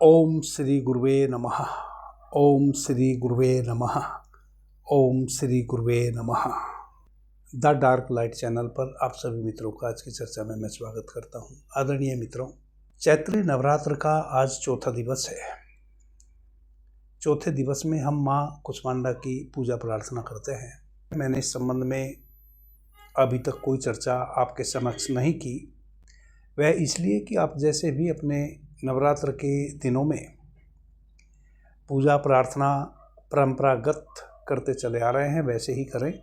ओम श्री गुरुवे नमः। ओम श्री गुरुवे नमः। ओम श्री गुरुवे नमः। द डार्क लाइट चैनल पर आप सभी मित्रों का आज की चर्चा में मैं स्वागत करता हूं। आदरणीय मित्रों, चैत्री नवरात्र का आज चौथा दिवस है। चौथे दिवस में हम माँ कुष्मांडा की पूजा प्रार्थना करते हैं। मैंने इस संबंध में अभी तक कोई चर्चा आपके समक्ष नहीं की। वह इसलिए कि आप जैसे भी अपने नवरात्र के दिनों में पूजा प्रार्थना परंपरागत करते चले आ रहे हैं, वैसे ही करें।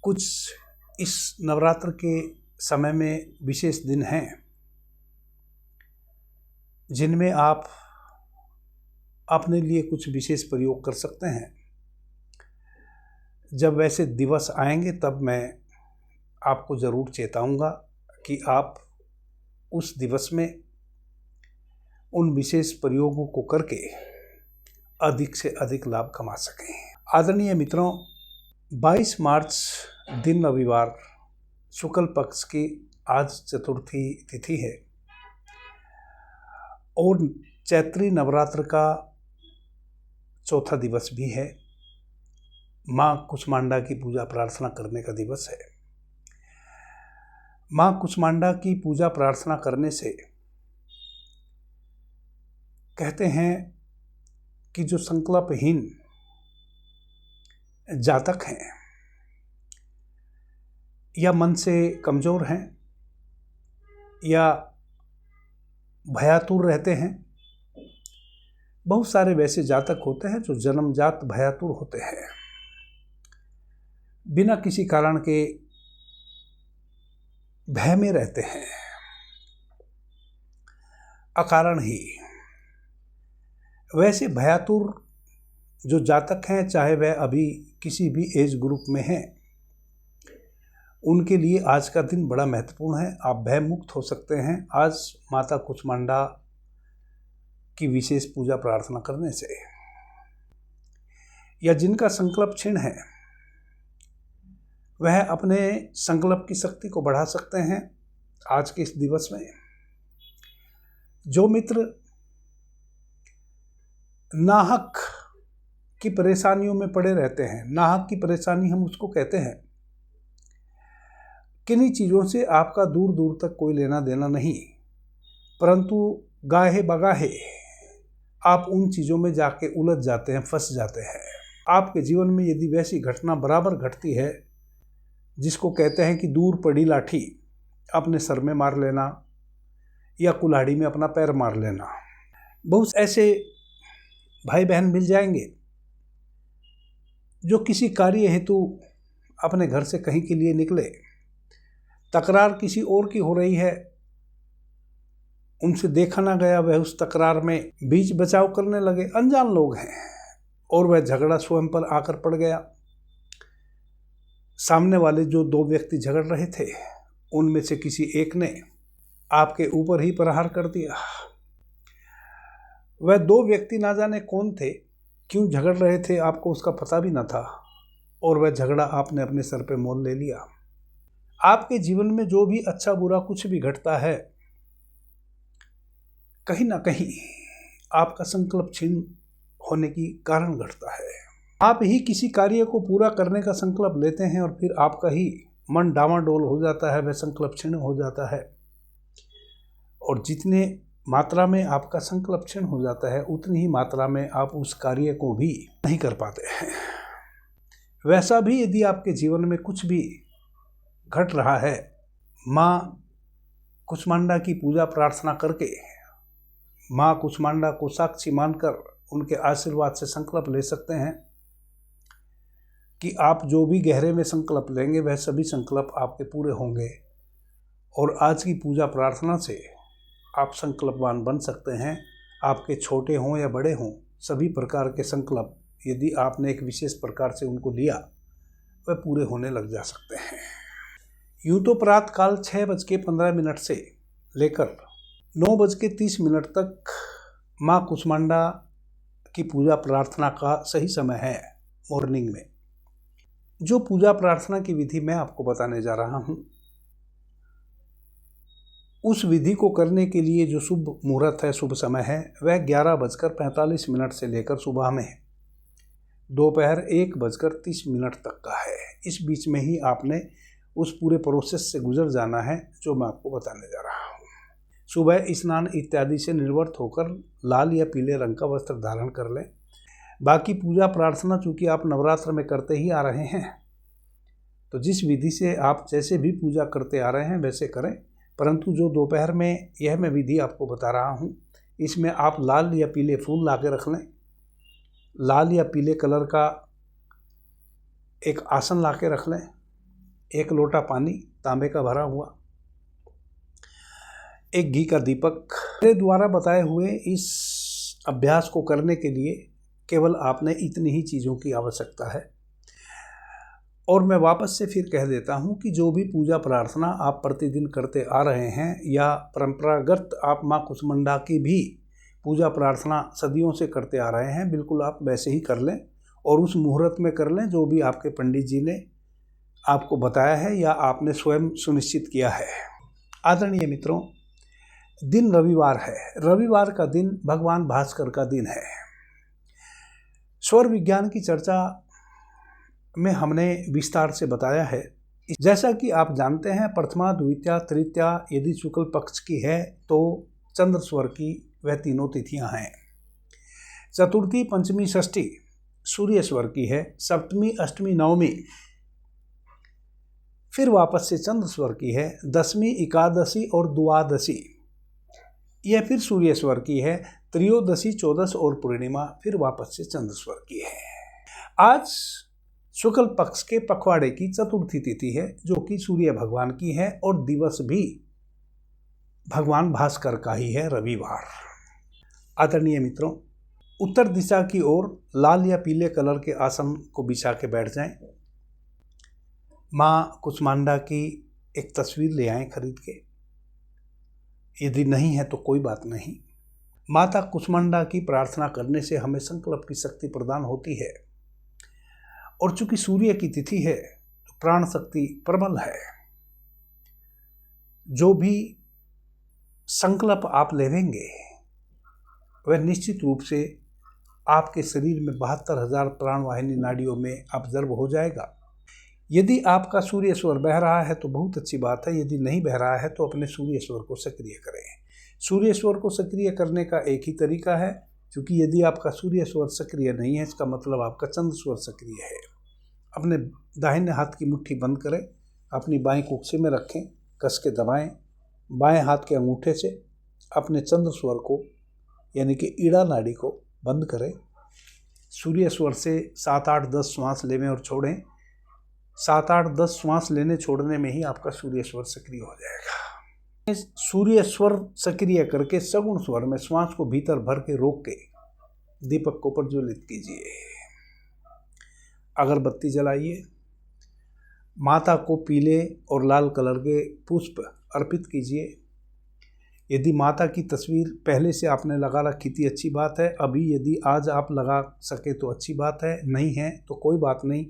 कुछ इस नवरात्र के समय में विशेष दिन हैं जिनमें आप अपने लिए कुछ विशेष प्रयोग कर सकते हैं। जब वैसे दिवस आएंगे तब मैं आपको ज़रूर चेताऊंगा कि आप उस दिवस में उन विशेष प्रयोगों को करके अधिक से अधिक लाभ कमा सकें। आदरणीय मित्रों, 22 मार्च दिन रविवार शुक्ल पक्ष की आज चतुर्थी तिथि है और चैत्री नवरात्र का चौथा दिवस भी है। माँ कुष्मांडा की पूजा प्रार्थना करने का दिवस है। माँ कुष्मांडा की पूजा प्रार्थना करने से कहते हैं कि जो संकल्पहीन जातक हैं या मन से कमज़ोर हैं या भयातुर रहते हैं, बहुत सारे वैसे जातक होते हैं जो जन्मजात भयातुर होते हैं, बिना किसी कारण के भय में रहते हैं, अकारण ही। वैसे भयातुर जो जातक हैं, चाहे वह अभी किसी भी एज ग्रुप में हैं, उनके लिए आज का दिन बड़ा महत्वपूर्ण है। आप भय मुक्त हो सकते हैं आज माता कुष्मांडा की विशेष पूजा प्रार्थना करने से। या जिनका संकल्प क्षीण है वह अपने संकल्प की शक्ति को बढ़ा सकते हैं आज के इस दिवस में। जो मित्र नाहक की परेशानियों में पड़े रहते हैं, नाहक की परेशानी हम उसको कहते हैं, किन्हीं चीज़ों से आपका दूर दूर तक कोई लेना देना नहीं, परंतु गाहे बगाहे आप उन चीज़ों में जाके उलझ जाते हैं, फंस जाते हैं। आपके जीवन में यदि वैसी घटना बराबर घटती है जिसको कहते हैं कि दूर पड़ी लाठी अपने सर में मार लेना या कुल्हाड़ी में अपना पैर मार लेना, बहुत ऐसे भाई बहन मिल जाएंगे जो किसी कार्य हेतु अपने घर से कहीं के लिए निकले, तकरार किसी और की हो रही है, उनसे देखा ना गया, वह उस तकरार में बीच बचाव करने लगे। अनजान लोग हैं और वह झगड़ा स्वयं पर आकर पड़ गया। सामने वाले जो दो व्यक्ति झगड़ रहे थे उनमें से किसी एक ने आपके ऊपर ही प्रहार कर दिया। वह दो व्यक्ति ना जाने कौन थे, क्यों झगड़ रहे थे, आपको उसका पता भी न था और वह झगड़ा आपने अपने सर पे मोल ले लिया। आपके जीवन में जो भी अच्छा बुरा कुछ भी घटता है, कहीं ना कहीं आपका संकल्प क्षीण होने की कारण घटता है। आप ही किसी कार्य को पूरा करने का संकल्प लेते हैं और फिर आपका ही मन डामाडोल हो जाता है, वह संकल्प क्षीण हो जाता है। और जितने मात्रा में आपका संकल्प क्षीण हो जाता है उतनी ही मात्रा में आप उस कार्य को भी नहीं कर पाते हैं। वैसा भी यदि आपके जीवन में कुछ भी घट रहा है, माँ कुष्मांडा की पूजा प्रार्थना करके माँ कुष्मांडा को साक्षी मानकर उनके आशीर्वाद से संकल्प ले सकते हैं कि आप जो भी गहरे में संकल्प लेंगे वह सभी संकल्प आपके पूरे होंगे। और आज की पूजा प्रार्थना से आप संकल्पवान बन सकते हैं। आपके छोटे हों या बड़े हों, सभी प्रकार के संकल्प यदि आपने एक विशेष प्रकार से उनको लिया वह पूरे होने लग जा सकते हैं। यूँ तो प्रातःकाल 6:15 से लेकर 9:30 तक माँ कुष्मांडा की पूजा प्रार्थना का सही समय है मॉर्निंग में। जो पूजा प्रार्थना की विधि मैं आपको बताने जा रहा हूँ उस विधि को करने के लिए जो शुभ मुहूर्त है, शुभ समय है, वह 11:45 से लेकर सुबह में दोपहर 1:30 तक का है। इस बीच में ही आपने उस पूरे प्रोसेस से गुजर जाना है जो मैं आपको बताने जा रहा हूँ। सुबह स्नान इत्यादि से निर्वृत्त होकर लाल या पीले रंग का वस्त्र धारण कर लें। बाकी पूजा प्रार्थना चूँकि आप नवरात्र में करते ही आ रहे हैं, तो जिस विधि से आप जैसे भी पूजा करते आ रहे हैं वैसे करें, परंतु जो दोपहर में यह मैं विधि आपको बता रहा हूँ, इसमें आप लाल या पीले फूल ला के रख लें। लाल या पीले कलर का एक आसन ला के रख लें। 1 लोटा पानी तांबे का भरा हुआ, एक घी का दीपक। मेरे द्वारा बताए हुए इस अभ्यास को करने के लिए केवल आपने इतनी ही चीज़ों की आवश्यकता है। और मैं वापस से फिर कह देता हूं कि जो भी पूजा प्रार्थना आप प्रतिदिन करते आ रहे हैं या परंपरागत आप माँ कुष्मांडा की भी पूजा प्रार्थना सदियों से करते आ रहे हैं, बिल्कुल आप वैसे ही कर लें और उस मुहूर्त में कर लें जो भी आपके पंडित जी ने आपको बताया है या आपने स्वयं सुनिश्चित किया है। आदरणीय मित्रों, दिन रविवार है। रविवार का दिन भगवान भास्कर का दिन है। स्वर विज्ञान की चर्चा में हमने विस्तार से बताया है। जैसा कि आप जानते हैं, प्रथमा, द्वितीया, तृतीया यदि शुक्ल पक्ष की है तो चंद्र स्वर की वह तीनों तिथियां हैं। चतुर्थी, पंचमी, षष्ठी सूर्य स्वर की है। सप्तमी, अष्टमी, नवमी फिर वापस से चंद्र स्वर की है। दसवीं, एकादशी और द्वादशी यह फिर सूर्य स्वर की है। त्रयोदशी, चौदस और पूर्णिमा फिर वापस से चंद्र स्वर की है। आज शुक्ल पक्ष के पखवाड़े की चतुर्थी तिथि है जो कि सूर्य भगवान की है और दिवस भी भगवान भास्कर का ही है, रविवार। आदरणीय मित्रों, उत्तर दिशा की ओर लाल या पीले कलर के आसन को बिछा के बैठ जाएं। माँ कुष्मांडा की एक तस्वीर ले आएं खरीद के, यदि नहीं है तो कोई बात नहीं। माता कुष्मांडा की प्रार्थना करने से हमें संकल्प की शक्ति प्रदान होती है और चूंकि सूर्य की तिथि है तो प्राण शक्ति प्रबल है। जो भी संकल्प आप लेवेंगे वह निश्चित रूप से आपके शरीर में 72,000 प्राणवाहिनी नाड़ियों में ऑब्जर्व हो जाएगा। यदि आपका सूर्य स्वर बह रहा है तो बहुत अच्छी बात है, यदि नहीं बह रहा है तो अपने सूर्य स्वर को सक्रिय करें। सूर्य स्वर को सक्रिय करने का एक ही तरीका है, क्योंकि यदि आपका सूर्य स्वर सक्रिय नहीं है इसका मतलब आपका चंद्र स्वर सक्रिय है। अपने दाहिने हाथ की मुट्ठी बंद करें, अपनी बाएं कुक्षी में रखें, कस के दबाएं। बाएं हाथ के अंगूठे से अपने चंद्र स्वर को यानी कि ईड़ा नाड़ी को बंद करें। सूर्य स्वर से 7, 8, 10 श्वास लेवें और छोड़ें। 7, 8, 10 श्वास लेने छोड़ने में ही आपका सूर्य स्वर सक्रिय हो जाएगा। सूर्य स्वर सक्रिय करके सगुण स्वर में श्वास को भीतर भर के रोक के दीपक को प्रज्वलित कीजिए। अगरबत्ती जलाइए। माता को पीले और लाल कलर के पुष्प अर्पित कीजिए। यदि माता की तस्वीर पहले से आपने लगा रखी थी अच्छी बात है, अभी यदि आज आप लगा सके तो अच्छी बात है, नहीं है तो कोई बात नहीं।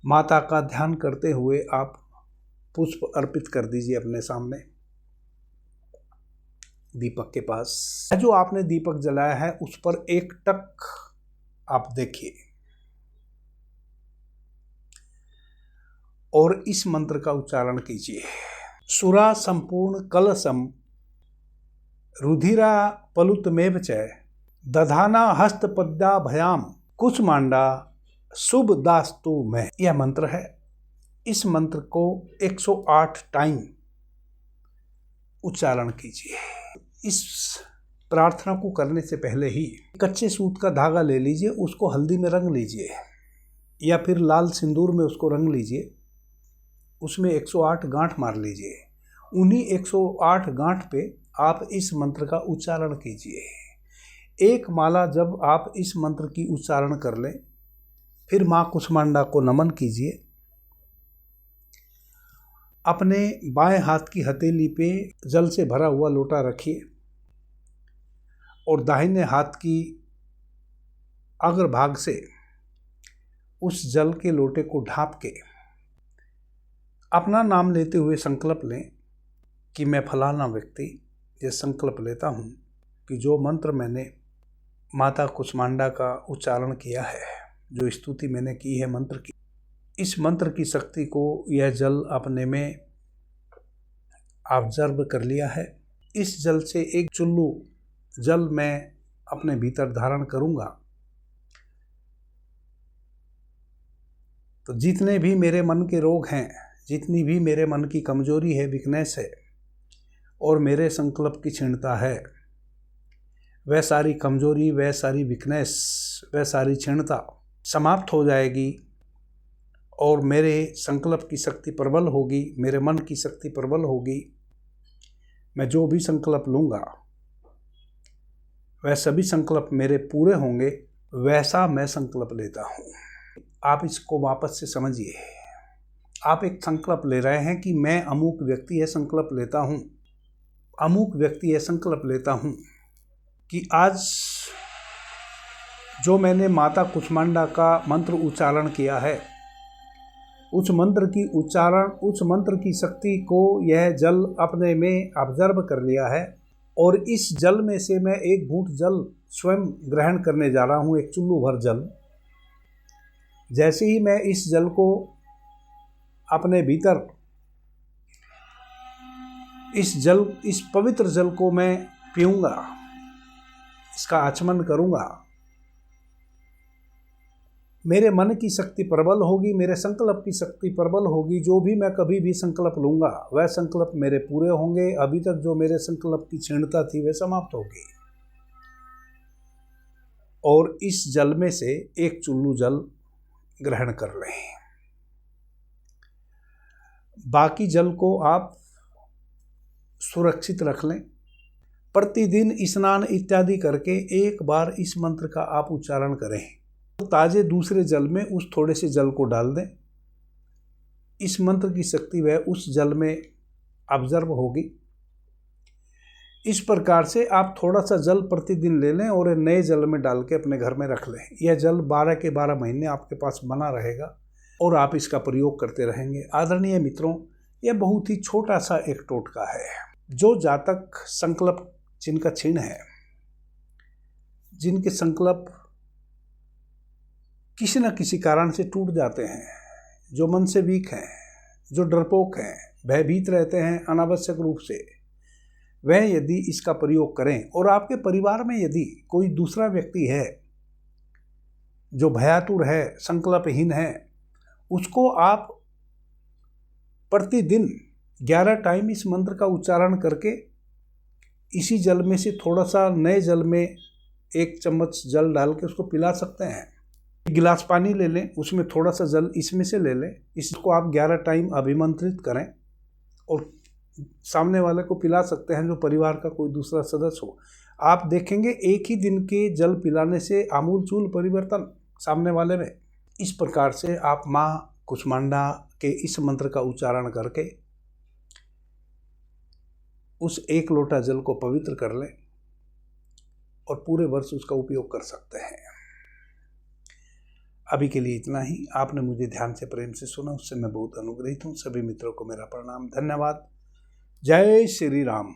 माता का ध्यान करते हुए आप पुष्प अर्पित कर दीजिए अपने सामने दीपक के पास। जो आपने दीपक जलाया है उस पर एक टक आप देखिए और इस मंत्र का उच्चारण कीजिए। सुरा संपूर्ण कलशम रुधिरा पलुतमेव च दधाना हस्तपद्याभयाम कुष्मांडा शुभ दास्तु में। यह मंत्र है। इस मंत्र को 108 टाइम उच्चारण कीजिए। इस प्रार्थना को करने से पहले ही कच्चे सूत का धागा ले लीजिए, उसको हल्दी में रंग लीजिए या फिर लाल सिंदूर में उसको रंग लीजिए। उसमें 108 गांठ मार लीजिए। उन्हीं 108 गांठ पे आप इस मंत्र का उच्चारण कीजिए। एक माला जब आप इस मंत्र की उच्चारण कर लें, फिर माँ कुष्मांडा को नमन कीजिए। अपने बाएं हाथ की हथेली पे जल से भरा हुआ लोटा रखिए और दाहिने हाथ की अग्रभाग से उस जल के लोटे को ढांप के अपना नाम लेते हुए संकल्प लें कि मैं फलाना व्यक्ति ये संकल्प लेता हूँ कि जो मंत्र मैंने माता कुष्मांडा का उच्चारण किया है, जो स्तुति मैंने की है मंत्र की, इस मंत्र की शक्ति को यह जल अपने में ऑब्जर्व कर लिया है। इस जल से एक चुल्लू जल मैं अपने भीतर धारण करूँगा तो जितने भी मेरे मन के रोग हैं, जितनी भी मेरे मन की कमजोरी है, वीकनेस है और मेरे संकल्प की क्षीणता है, वह सारी कमजोरी, वह सारी वीकनेस, वह सारी क्षीणता समाप्त हो जाएगी और मेरे संकल्प की शक्ति प्रबल होगी, मेरे मन की शक्ति प्रबल होगी। मैं जो भी संकल्प लूँगा वह सभी संकल्प मेरे पूरे होंगे, वैसा मैं संकल्प लेता हूँ। आप इसको वापस से समझिए। आप एक संकल्प ले रहे हैं कि मैं अमुक व्यक्ति है संकल्प लेता हूँ, अमुक व्यक्ति है संकल्प लेता हूँ कि आज जो मैंने माता कुष्मांडा का मंत्र उच्चारण किया है, उस मंत्र की उच्चारण, उस मंत्र की शक्ति को यह जल अपने में ऑब्जर्व कर लिया है और इस जल में से मैं एक घूंट जल स्वयं ग्रहण करने जा रहा हूँ, एक चुल्लू भर जल। जैसे ही मैं इस जल को अपने भीतर, इस पवित्र जल को मैं पीऊँगा, इसका आचमन करूँगा, मेरे मन की शक्ति प्रबल होगी, मेरे संकल्प की शक्ति प्रबल होगी। जो भी मैं कभी भी संकल्प लूँगा वह संकल्प मेरे पूरे होंगे। अभी तक जो मेरे संकल्प की क्षीणता थी वह समाप्त होगी। और इस जल में से एक चुल्लू जल ग्रहण कर लें। बाकी जल को आप सुरक्षित रख लें। प्रतिदिन स्नान इत्यादि करके एक बार इस मंत्र का आप उच्चारण करें। ताजे दूसरे जल में उस थोड़े से जल को डाल दें। इस मंत्र की शक्ति वह उस जल में ऑब्जर्व होगी। इस प्रकार से आप थोड़ा सा जल प्रतिदिन ले लें और नए जल में डाल के अपने घर में रख लें। यह जल 12 के 12 महीने आपके पास बना रहेगा और आप इसका प्रयोग करते रहेंगे। आदरणीय मित्रों, यह बहुत ही छोटा सा एक टोटका है। जो जातक संकल्प जिनका क्षीण है, जिनके संकल्प किसी न किसी कारण से टूट जाते हैं, जो मन से वीक हैं, जो डरपोक हैं, भयभीत रहते हैं अनावश्यक रूप से, वह यदि इसका प्रयोग करें और आपके परिवार में यदि कोई दूसरा व्यक्ति है जो भयातुर है, संकल्पहीन है, उसको आप प्रतिदिन 11 टाइम इस मंत्र का उच्चारण करके इसी जल में से थोड़ा सा नए जल में 1 चम्मच जल डाल के उसको पिला सकते हैं। गिलास पानी ले लें, उसमें थोड़ा सा जल इसमें से ले लें। इसको आप 11 टाइम अभिमंत्रित करें और सामने वाले को पिला सकते हैं, जो परिवार का कोई दूसरा सदस्य हो। आप देखेंगे एक ही दिन के जल पिलाने से आमूलचूल परिवर्तन सामने वाले में। इस प्रकार से आप माँ कुष्मांडा के इस मंत्र का उच्चारण करके उस 1 लोटा जल को पवित्र कर लें और पूरे वर्ष उसका उपयोग कर सकते हैं। अभी के लिए इतना ही। आपने मुझे ध्यान से, प्रेम से सुना, उससे मैं बहुत अनुग्रहित हूँ। सभी मित्रों को मेरा प्रणाम, धन्यवाद। जय श्री राम।